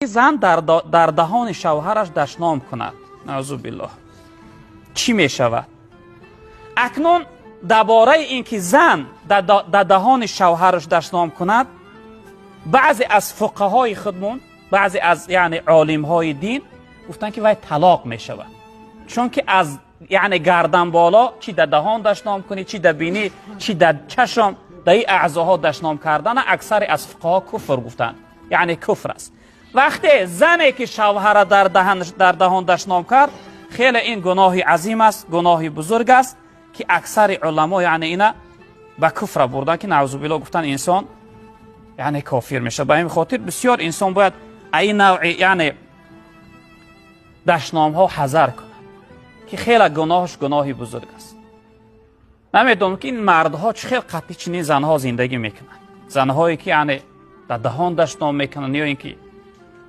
زن در دهان شوهرش دشنام کند، نعوذ بالله، چی می شود؟ اکنون درباره اینکه زن در دهان شوهرش دشنام کند، بعضی از فقهای خودمون، بعضی از یعنی عالم های دین گفتن که وای طلاق می شود، چون که از یعنی گردن بالا چی در دهان دشنام کنی، چی در بینی، چی در چشم، در این اعضاها دشنام کردن اکثر از فقها کفر گفتن، یعنی کفر است. وقتی زنی که شوهر در دهان دشنام کرد، خیلی این گناهی عظیم است، گناهی بزرگ است که اکثر علما یعنی اینا به کفر بردن که نعوذ بالله گفتن انسان یعنی کافر میشه. به این خاطر بسیار انسان باید این نوع یعنی دشنام ها حذر کنه که خیلی گناهش گناهی بزرگ است. نمیدونم که این مردها چه قطعی چنین زنها زندگی میکنن، زنهایی که یعنی در دهان دشنام میکنن یا اینکه